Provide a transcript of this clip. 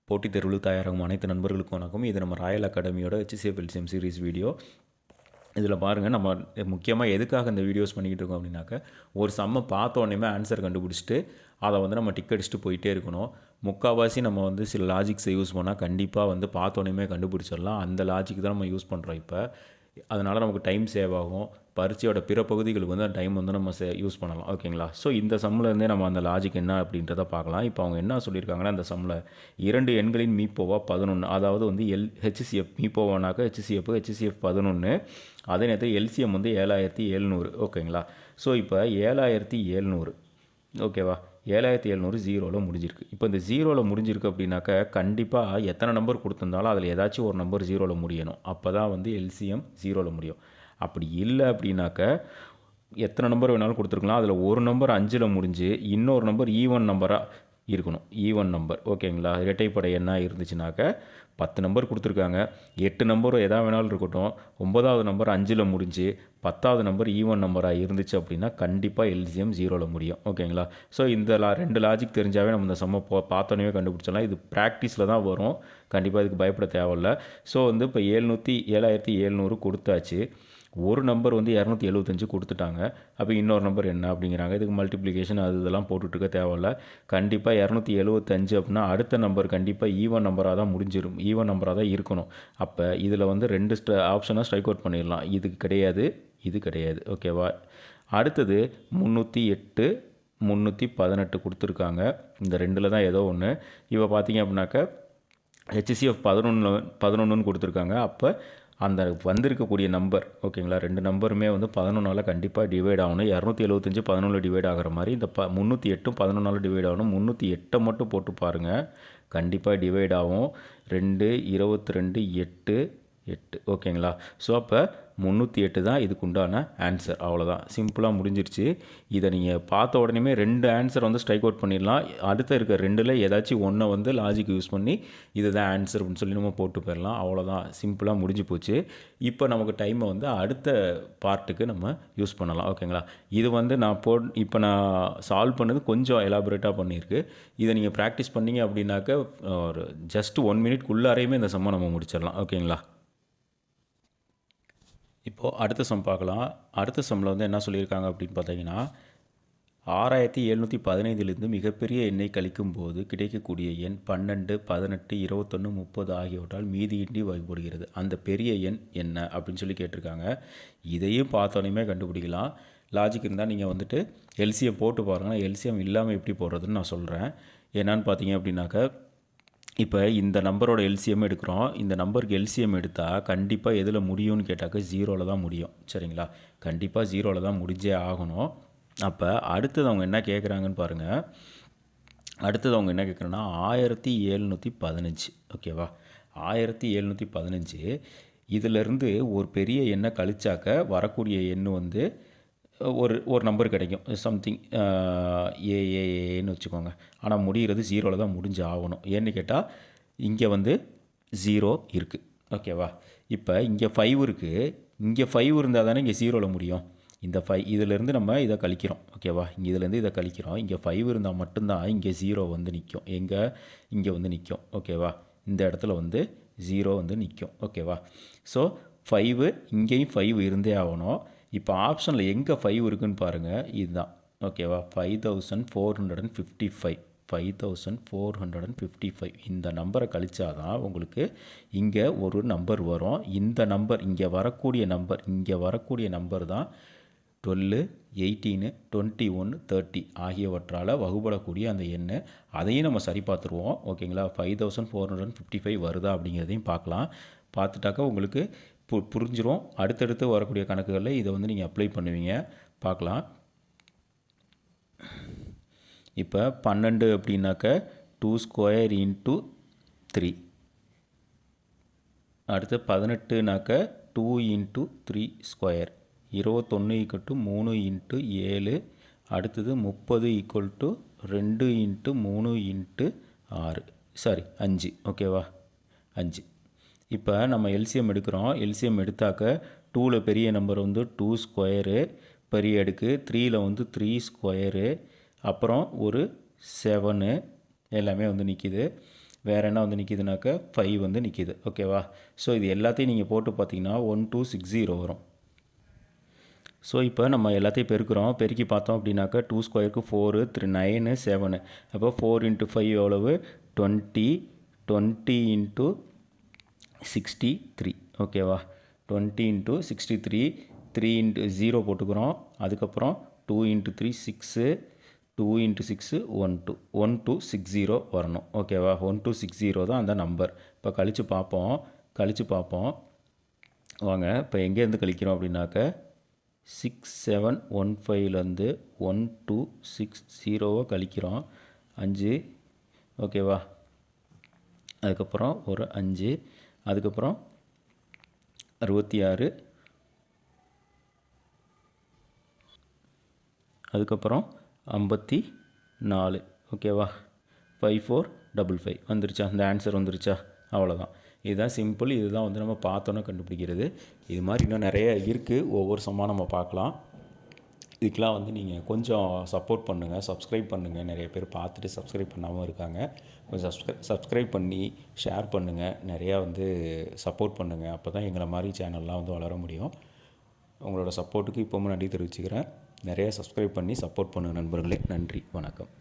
போட்டித் தேர்வில் தயாராகும் அனைத்து நண்பர்களுக்கும் வணக்கம். இது நம்ம ராயல் அகாடமியோட HCF LCM சீரிஸ் வீடியோ. இதில் பாருங்கள், நம்ம முக்கியமாக எதுக்காக இந்த வீடியோஸ் பண்ணிக்கிட்டு இருக்கோம் அப்படின்னாக்க, ஒரு சம்மை பார்த்த உடனே ஆன்சர் கண்டுபிடிச்சிட்டு அதை நம்ம டிக் அடிச்சுட்டு போயிட்டே இருக்கணும். முக்கால்வாசி நம்ம சில லாஜிக்ஸை யூஸ் பண்ணால் கண்டிப்பாக பார்த்த உடனே கண்டுபிடிச்சிடலாம். அந்த லாஜிக் தான் நம்ம யூஸ் பண்ணுறோம் இப்போ. அதனால் நமக்கு டைம் சேவ் ஆகும். பரீட்சையோட பிற பகுதிகளுக்கு அந்த டைம் நம்ம யூஸ் பண்ணலாம். ஓகேங்களா? ஸோ இந்த சம்மிலேருந்தே நம்ம அந்த லாஜிக் என்ன அப்படின்றத பார்க்கலாம். இப்போ அவங்க என்ன சொல்லியிருக்காங்கன்னா, அந்த சம்மில் 2 எண்களின் மீப்போவா 11, அதாவது HCF மீப்போவானாக்க HCF 11, அதே நேரத்தில் எல்சிஎம் 7700. ஓகேங்களா? ஸோ இப்போ 7700, ஓகேவா? 7700 ஜீரோவில் முடிஞ்சிருக்கு. இப்போ இந்த ஜீரோவில் முடிஞ்சிருக்கு அப்படின்னாக்க கண்டிப்பாக எத்தனை நம்பர் கொடுத்துருந்தாலும் அதில் ஏதாச்சும் ஒரு நம்பர் ஜீரோவில் முடியணும். அப்போ தான் எல்சிஎம் ஜீரோவில் முடியும். அப்படி இல்லை அப்படின்னாக்க எத்தனை நம்பர் வேணாலும் கொடுத்துருக்கலாம். அதில் ஒரு நம்பர் 5ல் முடிஞ்சு இன்னொரு நம்பர் ஈவன் நம்பராக இருக்கணும். ஈவன் நம்பர், ஓகேங்களா? இரட்டைப்படை என்ன இருந்துச்சுனாக்க 10 நம்பர் கொடுத்துருக்காங்க. 8 நம்பர் எதா வேணாலும் இருக்கட்டும். 9வது நம்பர் 5ல் முடிஞ்சு 10வது நம்பர் ஈவன் நம்பராக இருந்துச்சு அப்படின்னா கண்டிப்பாக எல்சிஎம் ஜீரோவில் முடியும். ஓகேங்களா? ஸோ இந்த 2 லாஜிக் தெரிஞ்சாவே நம்ம இந்த சம்மை பார்த்தோன்னே கண்டுபிடிச்சிடலாம். இது ப்ராக்டிஸில் தான் வரும். கண்டிப்பாக இதுக்கு பயப்பட தேவையில்லை. ஸோ இப்போ 7700 கொடுத்தாச்சு. ஒரு நம்பர் 275 கொடுத்துட்டாங்க. அப்போ இன்னொரு நம்பர் என்ன அப்படிங்கிறாங்க. இதுக்கு மல்டிப்ளிகேஷன் இதெல்லாம் போட்டுட்ருக்க தேவையில்ல. கண்டிப்பாக 275 அப்படின்னா அடுத்த நம்பர் கண்டிப்பாக ஈவன் நம்பராக தான் முடிஞ்சிடும். ஈவன் நம்பராக தான் இருக்கணும். அப்போ இதில் 2 ஆப்ஷனாக ஸ்ட்ரைக் அவுட் பண்ணிடலாம். இது கிடையாது, இது கிடையாது. ஓகேவா? அடுத்தது 308, 318 கொடுத்துருக்காங்க. இந்த 2ல் தான் ஏதோ ஒன்று. இப்போ பார்த்தீங்க அப்படின்னாக்க HCF 11 கொடுத்துருக்காங்க. அப்போ அந்த வந்திருக்கக்கூடிய நம்பர், ஓகேங்களா, 2 நம்பருமே 11ஆல் கண்டிப்பாக டிவைட் ஆகணும். 275 11 டிவைட் ஆகிற மாதிரி இந்த 308 11ஆல் டிவைட் ஆகணும். 308 மட்டும் போட்டு பாருங்கள், கண்டிப்பாக டிவைட் ஆகும். 2 22 8 8, ஓகேங்களா? ஸோ அப்போ 308 தான் இதுக்கு உண்டான ஆன்சர். அவ்வளோதான், சிம்பிளாக முடிஞ்சிருச்சு. இதை நீங்கள் பார்த்த உடனே 2 ஆன்சர் ஸ்ட்ரைக் அவுட் பண்ணிடலாம். அடுத்த இருக்க 2ல் ஏதாச்சும் ஒன்றை லாஜிக் யூஸ் பண்ணி இதுதான் ஆன்சர் அப்படின்னு சொல்லி நம்ம போட்டு போயிடலாம். அவ்வளோதான், சிம்பிளாக முடிஞ்சு போச்சு. இப்போ நமக்கு டைமை அடுத்த பார்ட்டுக்கு நம்ம யூஸ் பண்ணலாம். ஓகேங்களா? இது இப்போ நான் சால்வ் பண்ணது கொஞ்சம் எலாபரேட்டாக பண்ணியிருக்கு. இதை நீங்கள் ப்ராக்டிஸ் பண்ணிங்க அப்படின்னாக்க ஒரு ஜஸ்ட் 1 மினிட்குள்ளாரையுமே இந்த சம்மை நம்ம முடிச்சிடலாம். ஓகேங்களா? இப்போது அடுத்த சம் பார்க்கலாம். அடுத்த சம்மில் என்ன சொல்லியிருக்காங்க அப்படின்னு பார்த்தீங்கன்னா, 6715லிருந்து மிகப்பெரிய எண்ணை கழிக்கும் போது கிடைக்கக்கூடிய எண் 12, 18, 21, 30 ஆகியவற்றால் மீதியின்றி வகைப்படுகிறது. அந்த பெரிய எண் என்ன அப்படின்னு சொல்லி கேட்டிருக்காங்க. இதையும் பார்த்தோன்னே கண்டுபிடிக்கலாம். லாஜிக் இருந்தால் நீங்கள் எல்சிஎம் போட்டு பாருங்கள். எல்சிஎம் இல்லாமல் எப்படி போடுறதுன்னு நான் சொல்கிறேன். என்னன்னு பார்த்தீங்க அப்படின்னாக்க, இப்போ இந்த நம்பரோட எல்சிஎம் எடுக்கிறோம். இந்த நம்பருக்கு எல்சிஎம் எடுத்தால் கண்டிப்பாக எதில் முடியும்னு கேட்டாக்க ஜீரோவில் தான் முடியும். சரிங்களா? கண்டிப்பாக ஜீரோவில் தான் முடிஞ்சே ஆகணும். அப்போ அடுத்தது அவங்க என்ன கேட்குறாங்கன்னு பாருங்கள். அடுத்தது அவங்க என்ன கேட்குறாங்கன்னா 1715, ஓகேவா? 1715 இதிலேருந்து ஒரு பெரிய எண்ணை கழிச்சாக்க வரக்கூடிய எண் ஒரு நம்பர் கிடைக்கும். சம்திங் ஏன்னு வச்சுக்கோங்க. ஆனால் முடிகிறது ஜீரோவில் தான் முடிஞ்சு ஆகணும். ஏன்னு கேட்டால் இங்கே 0 இருக்குது. ஓகேவா? இப்போ இங்கே 5 இருக்குது. இங்கே 5 இருந்தால் தானே இங்கே ஜீரோவில் முடியும். இந்த 5 இதிலேருந்து நம்ம இதை கழிக்கிறோம். ஓகேவா? இதுலேருந்து இதை கழிக்கிறோம். இங்கே 5 இருந்தால் மட்டும்தான் இங்கே 0 நிற்கும். இங்கே நிற்கும். ஓகேவா? இந்த இடத்துல 0 நிற்கும். ஓகேவா? ஸோ 5, இங்கேயும் 5 இருந்தே ஆகணும். இப்போ ஆப்ஷனில் எங்கே 5 இருக்குதுன்னு பாருங்கள். இதுதான். ஓகேவா? 5455, 5455 இந்த நம்பரை கழிச்சாதான் உங்களுக்கு இங்கே ஒரு நம்பர் வரும். இந்த நம்பர் இங்கே வரக்கூடிய நம்பர் தான் 12, 18, 21, 30 ஆகியவற்றால் வகுப்படக்கூடிய அந்த எண். அதையும் நம்ம சரி பார்த்துருவோம். ஓகேங்களா? 5455 வருதா அப்படிங்கிறதையும் பார்க்கலாம். பார்த்துட்டாக்கா உங்களுக்கு புரிஞ்சிடும். அடுத்தடுத்து வரக்கூடிய கணக்குகளில் இதை நீங்கள் அப்ளை பண்ணுவீங்க. பார்க்கலாம். இப்போ 12 அப்படின்னாக்க 2 ஸ்கொயர் இன்ட்டு 3. அடுத்து 18நாக்க 2 இன்ட்டு 3 ஸ்கொயர். 21 = 3 இன்ட்டு 7. அடுத்தது 30 = 2 இன்ட்டு 3 இன்ட்டு 6. சாரி 5. ஓகேவா? 5. இப்போ நம்ம எல்சிஎம் எடுக்கிறோம். எல்சிஎம் எடுத்தாக்க 2ல் பெரிய நம்பர் 2 ஸ்கொயரு பெரிய அடுக்கு, 3ல் 3 ஸ்கொயரு, அப்புறம் ஒரு 7 எல்லாமே நிற்கிது. வேறு என்ன வந்து நிற்கிதுனாக்கா 5 வந்து நிற்கிது. ஓகேவா? ஸோ இது எல்லாத்தையும் நீங்கள் போட்டு பார்த்தீங்கன்னா 1260 வரும். ஸோ இப்போ நம்ம எல்லாத்தையும் பெருக்கிறோம். பெருக்கி பார்த்தோம் அப்படின்னாக்கா 2 ஸ்கொயருக்கு 4, 3 9 7. அப்போ 4 × 5 எவ்வளவு 20, 20 × 63. ஓகேவா? 20 × 63, 3 × 0 போட்டுக்கிறோம். அதுக்கப்புறம் 2 × 3 6, 2 × 6 1260 வரணும். ஓகேவா? 1260 தான் அந்த நம்பர். இப்போ கழித்து பார்ப்போம். வாங்க இப்போ எங்கேருந்து கழிக்கிறோம் அப்படின்னாக்க 6715லேருந்து 1260 கழிக்கிறோம். 5. ஓகேவா? அதுக்கப்புறம் ஒரு 5, அதுக்கப்புறம் 66, அதுக்கப்புறம் 54. ஓகேவா? 5455 வந்துருச்சா? அந்த ஆன்சர் வந்துருச்சா? அவ்வளோதான். இதுதான் சிம்பிள். இதுதான் வந்து நம்ம பார்த்தோன்னே கண்டுபிடிக்கிறது. இது மாதிரி இன்னும் நிறைய இருக்குது. ஒவ்வொரு சம்மாக நம்ம பார்க்கலாம். இதுக்கெலாம் வந்து நீங்கள் கொஞ்சம் சப்போர்ட் பண்ணுங்கள், சப்ஸ்கிரைப் பண்ணுங்கள். நிறைய பேர் பார்த்துட்டு சப்ஸ்கிரைப் பண்ணாமல் இருக்காங்க. கொஞ்சம் சப்ஸ்கிரைப் பண்ணி ஷேர் பண்ணுங்கள். நிறையா வந்து சப்போர்ட் பண்ணுங்கள். அப்போ தான் எங்களை மாதிரி சேனல்லாம் வந்து வளர முடியும். உங்களோட சப்போர்ட்டுக்கு இப்போவும் நன்றி தெரிவிச்சுக்கிறேன். நிறைய சப்ஸ்கிரைப் பண்ணி சப்போர்ட் பண்ணுங்கள் நண்பர்களே. நன்றி, வணக்கம்.